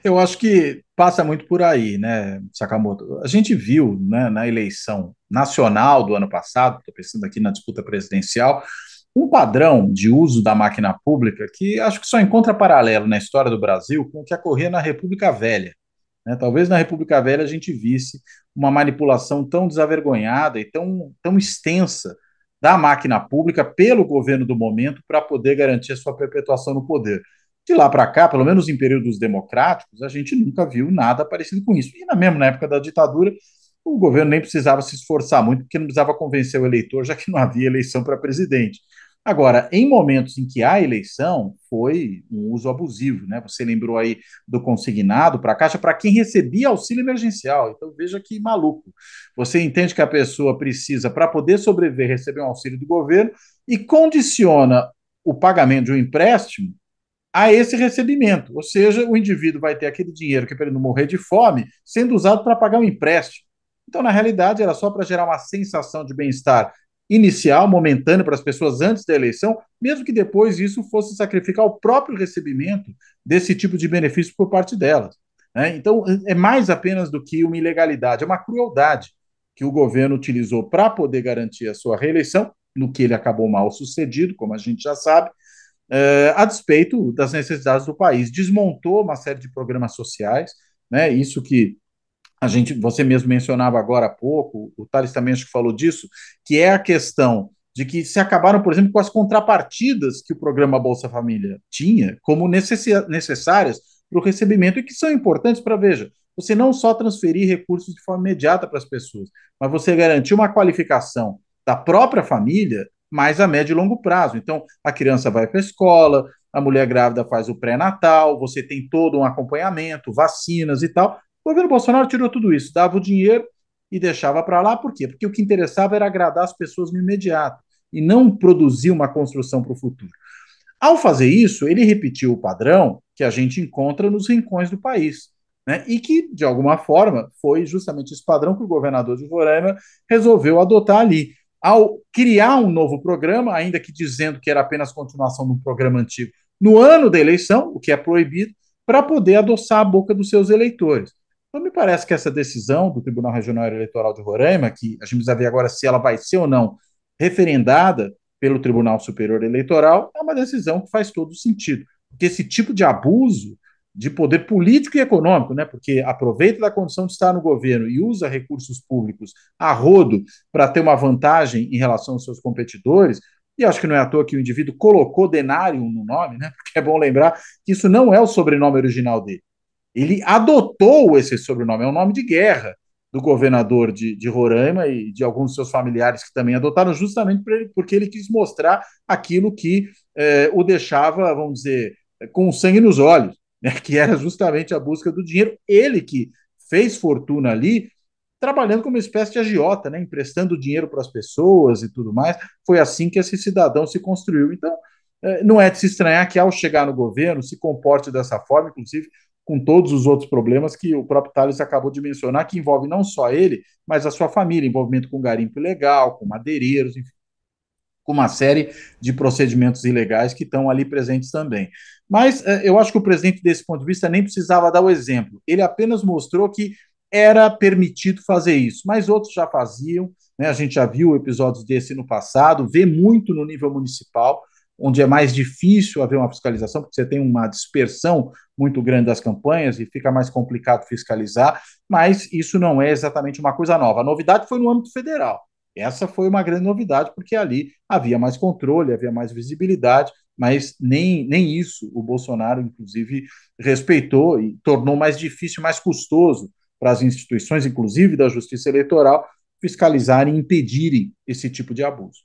Eu acho que passa muito por aí, né, Sakamoto? A gente viu, né, na eleição nacional do ano passado, estou pensando aqui na disputa presidencial, um padrão de uso da máquina pública que acho que só encontra paralelo na história do Brasil com o que ocorria na República Velha, né? Talvez na República Velha a gente visse uma manipulação tão desavergonhada e tão extensa da máquina pública pelo governo do momento para poder garantir a sua perpetuação no poder. De lá para cá, pelo menos em períodos democráticos, a gente nunca viu nada parecido com isso. E na mesma época da ditadura, o governo nem precisava se esforçar muito, porque não precisava convencer o eleitor, já que não havia eleição para presidente. Agora, em momentos em que há eleição, foi um uso abusivo, né? Você lembrou aí do consignado para a Caixa para quem recebia auxílio emergencial. Então, veja que maluco. Você entende que a pessoa precisa, para poder sobreviver, receber um auxílio do governo e condiciona o pagamento de um empréstimo a esse recebimento. Ou seja, o indivíduo vai ter aquele dinheiro que, para ele não morrer de fome, sendo usado para pagar um empréstimo. Então, na realidade, era só para gerar uma sensação de bem-estar inicial, momentâneo para as pessoas antes da eleição, mesmo que depois isso fosse sacrificar o próprio recebimento desse tipo de benefício por parte delas. Né? Então, é mais apenas do que uma ilegalidade, é uma crueldade que o governo utilizou para poder garantir a sua reeleição, no que ele acabou mal sucedido, como a gente já sabe, a despeito das necessidades do país. Desmontou uma série de programas sociais, né? Isso que você mesmo mencionava agora há pouco, o Thales também acho que falou disso, que é a questão de que se acabaram, por exemplo, com as contrapartidas que o programa Bolsa Família tinha como necessárias para o recebimento e que são importantes para, veja, você não só transferir recursos de forma imediata para as pessoas, mas você garantir uma qualificação da própria família mais a médio e longo prazo. Então, a criança vai para a escola, a mulher grávida faz o pré-natal, você tem todo um acompanhamento, vacinas e tal. O governo Bolsonaro tirou tudo isso, dava o dinheiro e deixava para lá. Por quê? Porque o que interessava era agradar as pessoas no imediato e não produzir uma construção para o futuro. Ao fazer isso, ele repetiu o padrão que a gente encontra nos rincões do país, né? E que, de alguma forma, foi justamente esse padrão que o governador de Roraima resolveu adotar ali. Ao criar um novo programa, ainda que dizendo que era apenas continuação de um programa antigo, no ano da eleição, o que é proibido, para poder adoçar a boca dos seus eleitores. Então, me parece que essa decisão do Tribunal Regional Eleitoral de Roraima, que a gente precisa ver agora se ela vai ser ou não referendada pelo Tribunal Superior Eleitoral, é uma decisão que faz todo sentido. Porque esse tipo de abuso de poder político e econômico, né? Porque aproveita da condição de estar no governo e usa recursos públicos a rodo para ter uma vantagem em relação aos seus competidores, e acho que não é à toa que o indivíduo colocou Denário no nome, né? Porque é bom lembrar que isso não é o sobrenome original dele. Ele adotou esse sobrenome, é um nome de guerra do governador de Roraima e de alguns de seus familiares que também adotaram, justamente porque ele quis mostrar aquilo que o deixava, vamos dizer, com sangue nos olhos, né, que era justamente a busca do dinheiro. Ele que fez fortuna ali, trabalhando como uma espécie de agiota, né, emprestando dinheiro para as pessoas e tudo mais. Foi assim que esse cidadão se construiu. Então, não é de se estranhar que, ao chegar no governo, se comporte dessa forma, inclusive com todos os outros problemas que o próprio Thales acabou de mencionar, que envolve não só ele, mas a sua família, envolvimento com garimpo ilegal, com madeireiros, enfim, com uma série de procedimentos ilegais que estão ali presentes também. Mas eu acho que o presidente, desse ponto de vista, nem precisava dar o exemplo. Ele apenas mostrou que era permitido fazer isso, mas outros já faziam, né? A gente já viu episódios desse no passado, vê muito no nível municipal, onde é mais difícil haver uma fiscalização, porque você tem uma dispersão muito grande das campanhas e fica mais complicado fiscalizar, mas isso não é exatamente uma coisa nova. A novidade foi no âmbito federal. Essa foi uma grande novidade, porque ali havia mais controle, havia mais visibilidade, mas nem isso o Bolsonaro, inclusive, respeitou e tornou mais difícil, mais custoso para as instituições, inclusive da Justiça Eleitoral, fiscalizarem e impedirem esse tipo de abuso.